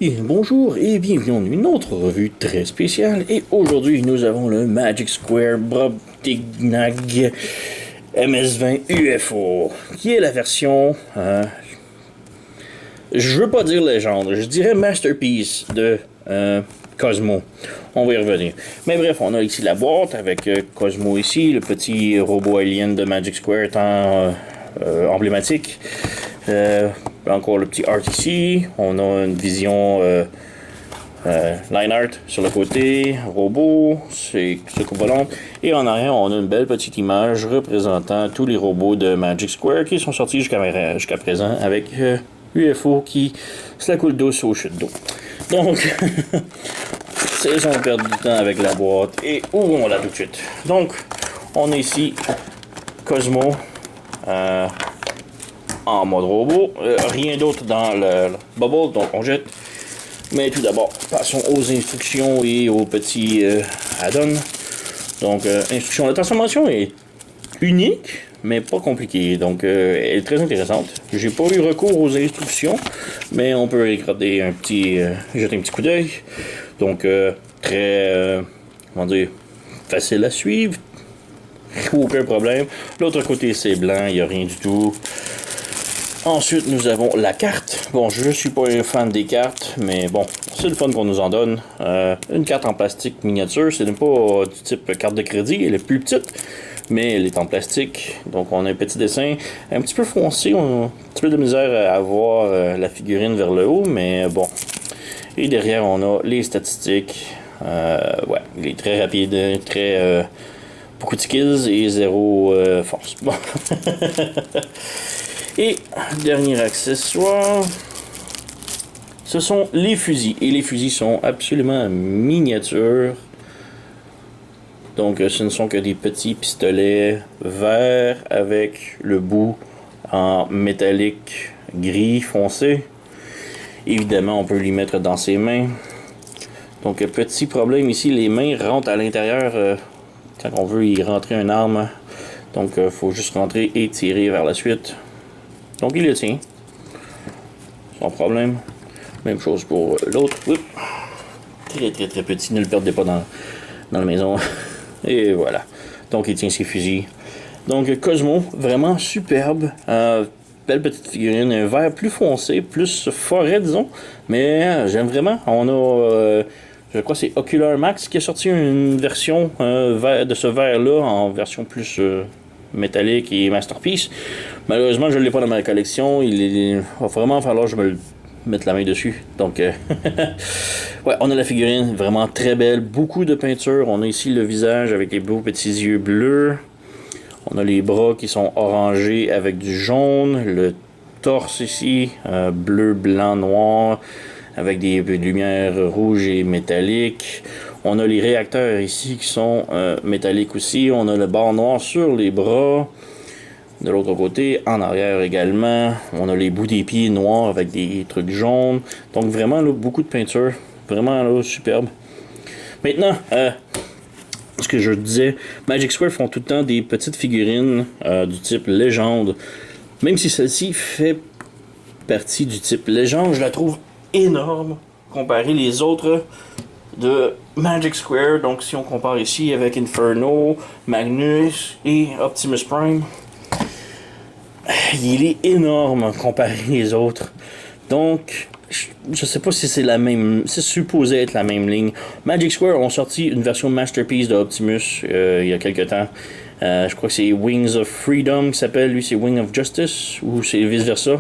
Oui, bonjour et bienvenue dans une autre revue très spéciale. Et aujourd'hui, nous avons le Magic Square Brobdingnag MS20 UFO, qui est la version, je veux pas dire légende, je dirais masterpiece de Cosmo. On va y revenir. Mais bref, on a ici la boîte avec Cosmo ici, le petit robot alien de Magic Square tant emblématique. Encore le petit art ici. On a une vision line art sur le côté, robot, c'est coupe volante. Et en arrière, on a une belle petite image représentant tous les robots de Magic Square qui sont sortis jusqu'à présent avec UFO qui se la coule douce au chute d'eau. Donc, c'est on perd du temps avec la boîte et ouvrons-la tout de suite. Donc, on a ici Cosmo en mode robot. Rien d'autre dans le bubble, donc on jette. Mais tout d'abord, passons aux instructions et aux petits add-ons. Donc, instruction de transformation est unique, mais pas compliquée. Donc, elle est très intéressante. J'ai pas eu recours aux instructions, mais on peut regarder jeter un petit coup d'œil. Donc, très, comment dire, facile à suivre. Aucun problème. L'autre côté, c'est blanc, il n'y a rien du tout. Ensuite, nous avons la carte. Bon, je suis pas un fan des cartes, mais bon, c'est le fun qu'on nous en donne. Une carte en plastique miniature, c'est pas du type carte de crédit, elle est plus petite, mais elle est en plastique. Donc, on a un petit dessin un petit peu foncé, on a un petit peu de misère à voir la figurine vers le haut, mais bon. Et derrière, on a les statistiques. Ouais, il est très rapide, très... beaucoup de skills et zéro force. Bon. Et dernier accessoire, ce sont les fusils. Et les fusils sont absolument miniatures. Donc ce ne sont que des petits pistolets verts avec le bout en métallique gris foncé. Évidemment, on peut l'y mettre dans ses mains. Donc petit problème ici, les mains rentrent à l'intérieur quand on veut y rentrer une arme. Donc il faut juste rentrer et tirer vers la suite. Donc il le tient, sans problème. Même chose pour l'autre. Très très très petit, ne le perdez pas dans la maison. Et voilà. Donc il tient ses fusils. Donc Cosmo, vraiment superbe. Belle petite figurine, un vert plus foncé, plus forêt disons. Mais j'aime vraiment. On a, je crois que c'est Ocular Max qui a sorti une version de ce vert là en version plus... métallique et masterpiece. Malheureusement, je ne l'ai pas dans ma collection. Il va vraiment falloir que je me mette la main dessus. Donc, ouais, on a la figurine vraiment très belle. Beaucoup de peinture. On a ici le visage avec les beaux petits yeux bleus. On a les bras qui sont orangés avec du jaune. Le torse ici, bleu, blanc, noir, avec des lumières rouges et métalliques. On a les réacteurs ici qui sont métalliques aussi. On a le barre noir sur les bras. De l'autre côté, en arrière également, on a les bouts des pieds noirs avec des trucs jaunes. Donc vraiment, là, beaucoup de peinture. Vraiment, là, superbe. Maintenant, ce que je disais, Magic Square font tout le temps des petites figurines du type légende. Même si celle-ci fait partie du type légende, je la trouve énorme comparé les autres de Magic Square. Donc si on compare ici avec Inferno, Magnus et Optimus Prime, il est énorme comparé les autres. Donc je sais pas si c'est la même, c'est supposé être la même ligne. Magic Square ont sorti une version Masterpiece de Optimus il y a quelques temps. Je crois que c'est Wings of Freedom qui s'appelle, lui c'est Wing of Justice ou c'est vice versa.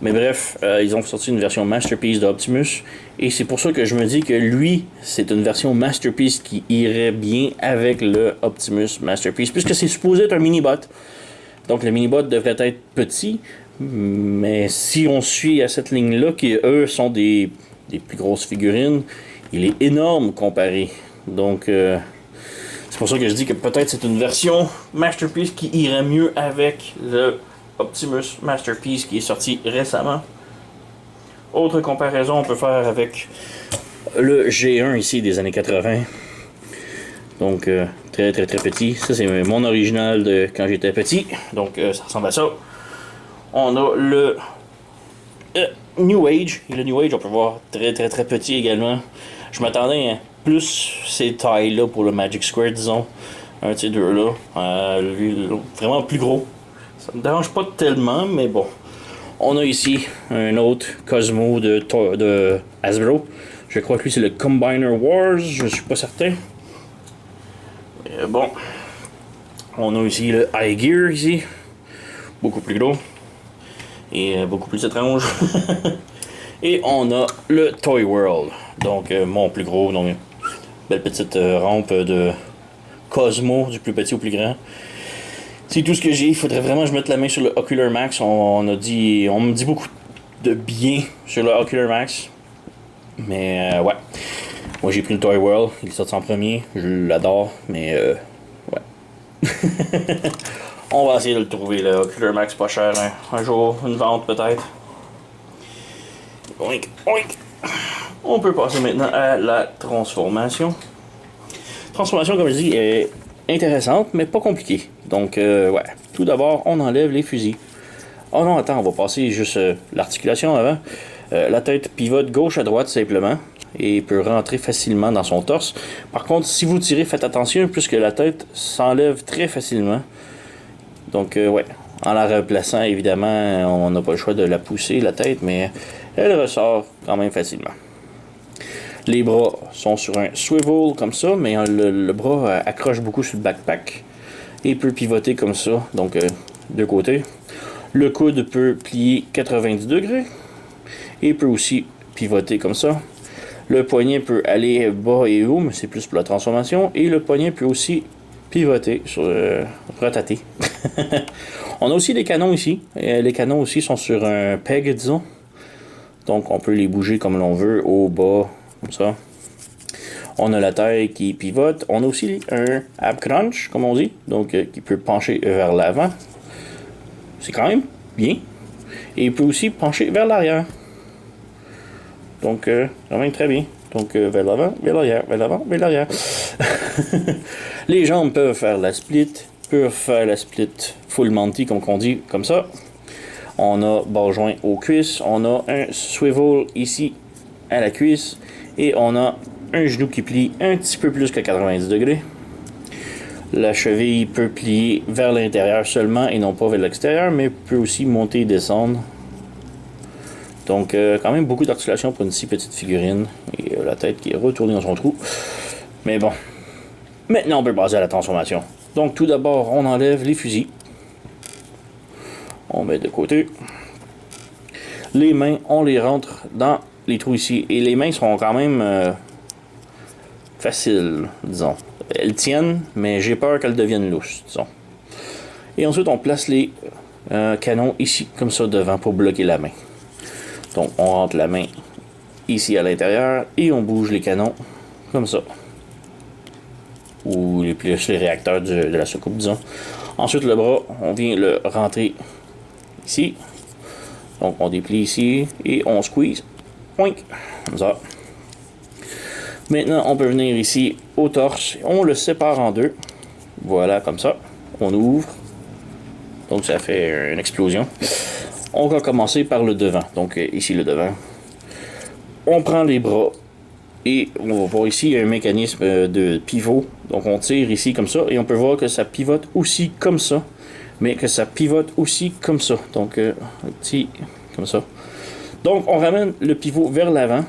Mais bref, ils ont sorti une version Masterpiece d'Optimus. Et c'est pour ça que je me dis que lui, c'est une version Masterpiece qui irait bien avec le Optimus Masterpiece. Puisque c'est supposé être un mini-bot. Donc le mini-bot devrait être petit. Mais si on suit à cette ligne-là, qui eux sont des plus grosses figurines, il est énorme comparé. Donc c'est pour ça que je dis que peut-être c'est une version Masterpiece qui irait mieux avec le Optimus Masterpiece qui est sorti récemment. Autre comparaison on peut faire avec le G1 ici des années 80. Donc très très très petit. Ça c'est mon original de quand j'étais petit. Donc ça ressemble à ça. On a le New Age. Et le New Age, on peut voir très petit également. Je m'attendais à plus ces tailles-là pour le Magic Square, disons. Un de ces deux-là. Lui, vraiment plus gros. Ça me dérange pas tellement, mais bon. On a ici un autre Cosmo de Hasbro. Je crois que lui c'est le Combiner Wars, je suis pas certain. Mais bon. On a ici le High Gear ici. Beaucoup plus gros. Et beaucoup plus étrange. Et on a le Toy World. Donc mon plus gros. Donc belle petite rampe de Cosmo, du plus petit au plus grand. C'est tout ce que j'ai. Il faudrait vraiment que je mette la main sur le Ocular Max. On me dit beaucoup de bien sur le Ocular Max. Mais ouais. Moi j'ai pris le Toy World. Il est sorti en premier. Je l'adore. Mais ouais. On va essayer de le trouver, le Ocular Max pas cher. Un jour, une vente peut-être. Oink, oink. On peut passer maintenant à la transformation. Transformation, comme je dis, est intéressante, mais pas compliquée. Donc, ouais. Tout d'abord, on enlève les fusils. Oh non, attends, on va passer juste l'articulation avant. La tête pivote gauche à droite simplement et peut rentrer facilement dans son torse. Par contre, si vous tirez, faites attention puisque la tête s'enlève très facilement. Donc, ouais. En la replaçant, évidemment, on n'a pas le choix de la pousser, la tête, mais elle ressort quand même facilement. Les bras sont sur un swivel comme ça, mais le bras accroche beaucoup sur le backpack et peut pivoter comme ça, donc de côté. Le coude peut plier 90 degrés et peut aussi pivoter comme ça. Le poignet peut aller bas et haut, mais c'est plus pour la transformation. Et le poignet peut aussi pivoter, rotater. On a aussi des canons ici. Les canons aussi sont sur un peg, disons. Donc on peut les bouger comme l'on veut, haut, bas, comme ça. On a la taille qui pivote. On a aussi un ab crunch, comme on dit, donc qui peut pencher vers l'avant. C'est quand même bien. Et il peut aussi pencher vers l'arrière. Donc, quand même très bien. Donc, vers l'avant, vers l'arrière, vers l'avant, vers l'arrière. Les jambes peuvent faire la split, full Monty, comme on dit, comme ça. On a bas joint aux cuisses. On a un swivel ici à la cuisse. Et on a un genou qui plie un petit peu plus que 90 degrés. La cheville peut plier vers l'intérieur seulement et non pas vers l'extérieur, mais peut aussi monter et descendre. Donc, quand même beaucoup d'articulation pour une si petite figurine. Et la tête qui est retournée dans son trou. Mais bon. Maintenant, on peut passer à la transformation. Donc, tout d'abord, on enlève les fusils. On met de côté. Les mains, on les rentre dans les trous ici. Et les mains seront quand même faciles, disons. Elles tiennent, mais j'ai peur qu'elles deviennent lousses, disons. Et ensuite, on place les canons ici, comme ça, devant, pour bloquer la main. Donc, on rentre la main ici à l'intérieur et on bouge les canons comme ça. Ou les réacteurs de la soucoupe, disons. Ensuite, le bras, on vient le rentrer ici. Donc, on déplie ici et on squeeze. Poink, comme ça. Maintenant, on peut venir ici au torse. On le sépare en deux. Voilà, comme ça. On ouvre. Donc, ça fait une explosion. On va commencer par le devant. Donc, ici, le devant. On prend les bras. Et on va voir ici un mécanisme de pivot. Donc, on tire ici comme ça. Et on peut voir que ça pivote aussi comme ça. Mais que ça pivote aussi comme ça. Donc, un petit comme ça. Donc, on ramène le pivot vers l'avant.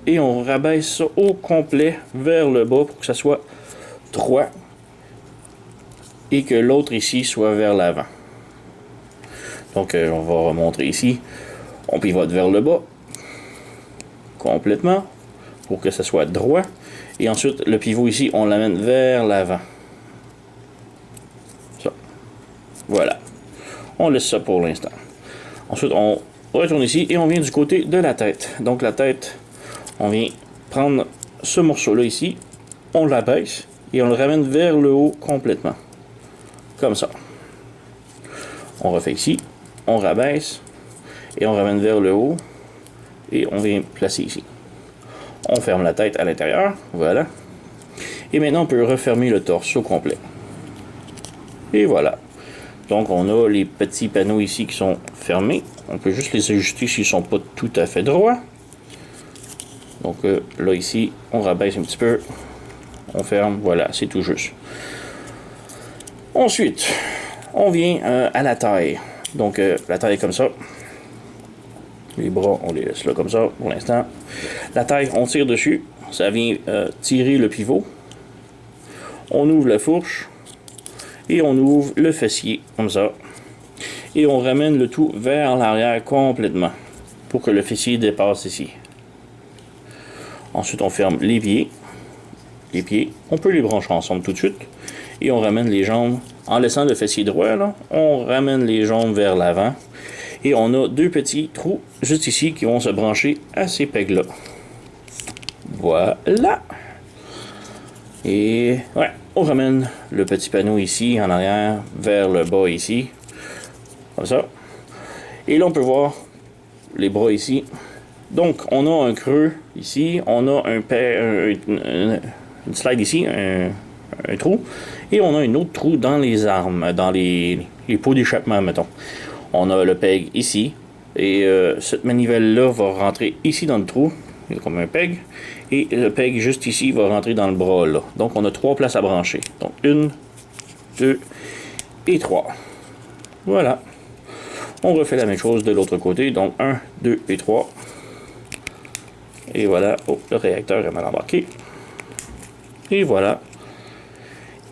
Et on rabaisse ça au complet vers le bas pour que ça soit droit. Et que l'autre ici soit vers l'avant. Donc, on va remontrer ici. On pivote vers le bas. Complètement. Pour que ça soit droit. Et ensuite, le pivot ici, on l'amène vers l'avant. Ça. Voilà. On laisse ça pour l'instant. Ensuite, on retourne ici et on vient du côté de la tête. Donc, la tête, on vient prendre ce morceau-là ici. On l'abaisse et on le ramène vers le haut complètement. Comme ça. On refait ici. On rabaisse et on ramène vers le haut et on vient placer ici. On ferme la tête à l'intérieur, voilà. Et maintenant on peut refermer le torse au complet. Et voilà. Donc on a les petits panneaux ici qui sont fermés. On peut juste les ajuster s'ils ne sont pas tout à fait droits. Donc là ici, on rabaisse un petit peu. On ferme, voilà, c'est tout juste. Ensuite, on vient à la taille. Donc la taille est comme ça. Les bras, on les laisse là comme ça pour l'instant. La taille, on tire dessus. Ça vient tirer le pivot. On ouvre la fourche. Et on ouvre le fessier comme ça. Et on ramène le tout vers l'arrière complètement. Pour que le fessier dépasse ici. Ensuite, on ferme les pieds. Les pieds, on peut les brancher ensemble tout de suite. Et on ramène les jambes. En laissant le fessier droit, là, on ramène les jambes vers l'avant. Et on a deux petits trous juste ici qui vont se brancher à ces pegs-là. Voilà. Et ouais, on ramène le petit panneau ici en arrière vers le bas ici. Comme ça. Et là, on peut voir les bras ici. Donc, on a un creux ici. On a une slide ici, un trou. Et on a un autre trou dans les armes, dans les pots d'échappement, mettons. On a le peg ici. Et cette manivelle-là va rentrer ici dans le trou. Il y a comme un peg. Et le peg juste ici va rentrer dans le bras là. Donc on a 3 places à brancher. Donc 1, 2 et 3. Voilà. On refait la même chose de l'autre côté. Donc 1, 2 et 3. Et voilà. Oh, le réacteur est mal embarqué. Et voilà.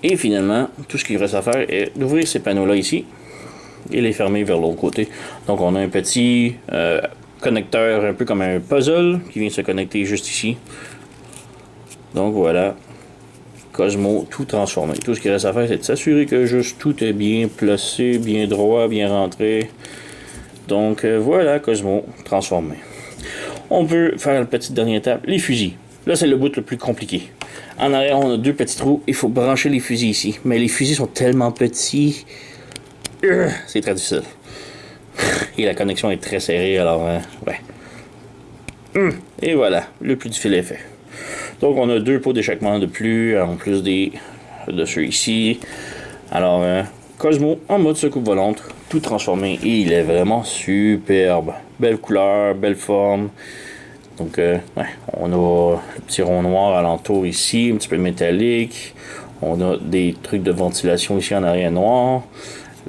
Et finalement, tout ce qu'il reste à faire est d'ouvrir ces panneaux-là ici. Et les fermer vers l'autre côté. Donc on a un petit connecteur un peu comme un puzzle qui vient se connecter juste ici. Donc voilà. Cosmo tout transformé. Tout ce qu'il reste à faire, c'est de s'assurer que juste tout est bien placé, bien droit, bien rentré. Donc voilà, Cosmo transformé. On peut faire la petite dernière étape, les fusils. Là, c'est le bout le plus compliqué. En arrière, on a 2 petits trous. Il faut brancher les fusils ici. Mais les fusils sont tellement petits. C'est très difficile. Et la connexion est très serrée, alors ouais. Et voilà, le plus difficile est fait. Donc on a 2 pots d'échappement de plus, en plus de ceux ici. Alors, Cosmo en mode secoupe volante, tout transformé, et il est vraiment superbe. Belle couleur, belle forme. Donc, ouais, on a le petit rond noir alentour ici, un petit peu métallique. On a des trucs de ventilation ici en arrière noir.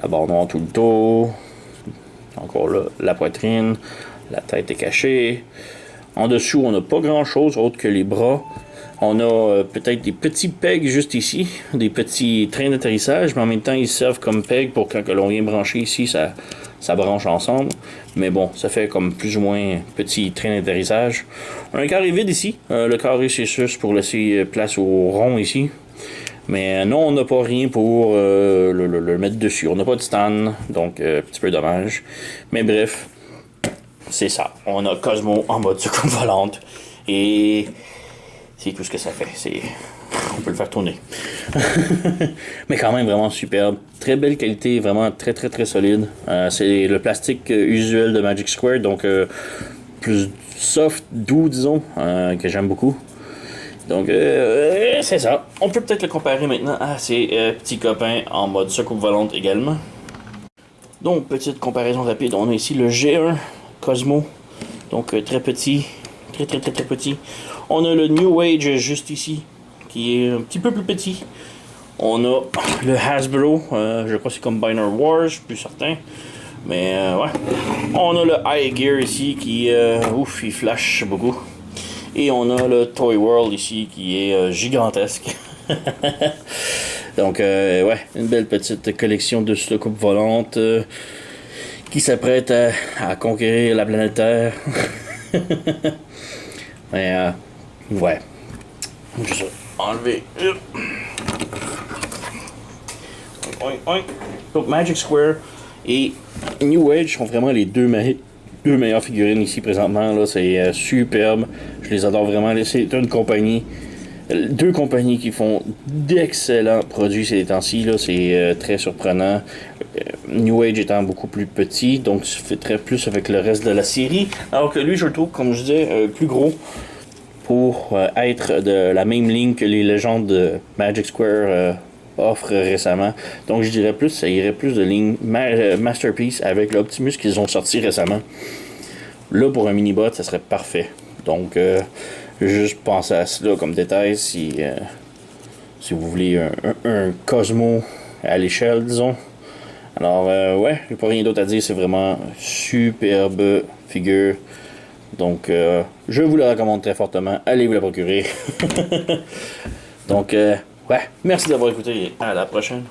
La barre noire tout le tour. Encore là, la poitrine. La tête est cachée. En dessous, on n'a pas grand chose autre que les bras. On a peut-être des petits pegs juste ici. Des petits trains d'atterrissage. Mais en même temps, ils servent comme pegs pour quand l'on vient brancher ici, ça branche ensemble. Mais bon, ça fait comme plus ou moins petit train d'atterrissage. On a un carré vide ici. Le carré, c'est juste pour laisser place au rond ici. Mais non, on n'a pas rien pour le mettre dessus. On n'a pas de stand, donc un petit peu dommage. Mais bref, c'est ça. On a Cosmo en mode secoupe volante. Et c'est tout ce que ça fait. On peut le faire tourner. Mais quand même vraiment superbe. Très belle qualité, vraiment très très très solide. C'est le plastique usuel de Magic Square, donc plus soft, doux disons, que j'aime beaucoup. Donc, c'est ça. On peut peut-être le comparer maintenant à ces petits copains en mode secoupe volante également. Donc, petite comparaison rapide. On a ici le G1 Cosmo. Donc, très petit. Très, très, très, très petit. On a le New Age juste ici, qui est un petit peu plus petit. On a le Hasbro. Je crois que c'est comme Binary Wars, je suis plus certain. Mais, ouais. On a le High Gear ici, qui, ouf, il flash beaucoup. Et on a le Toy World ici qui est gigantesque. Donc, ouais, une belle petite collection de soucoupes volantes qui s'apprête à conquérir la planète Terre. Mais, ouais. Juste enlever. Donc, Magic Square et New Age sont vraiment les deux meilleures figurines ici présentement. Là, c'est superbe. Je les adore vraiment. C'est une compagnie. 2 compagnies qui font d'excellents produits ces temps-ci. Là, c'est très surprenant. New Age étant beaucoup plus petit, donc ça fait très plus avec le reste de la série. Alors que lui, je le trouve, comme je disais, plus gros pour être de la même ligne que les légendes de Magic Square offre récemment. Donc je dirais plus, ça irait plus de ligne Masterpiece avec l'Optimus qu'ils ont sorti récemment. Là, pour un mini-bot, ça serait parfait. Donc, juste penser à cela comme détail si vous voulez un Cosmo à l'échelle, disons. Alors, ouais, j'ai pas rien d'autre à dire. C'est vraiment superbe figure. Donc, je vous la recommande très fortement. Allez vous la procurer. Donc, ouais, merci d'avoir écouté. À la prochaine.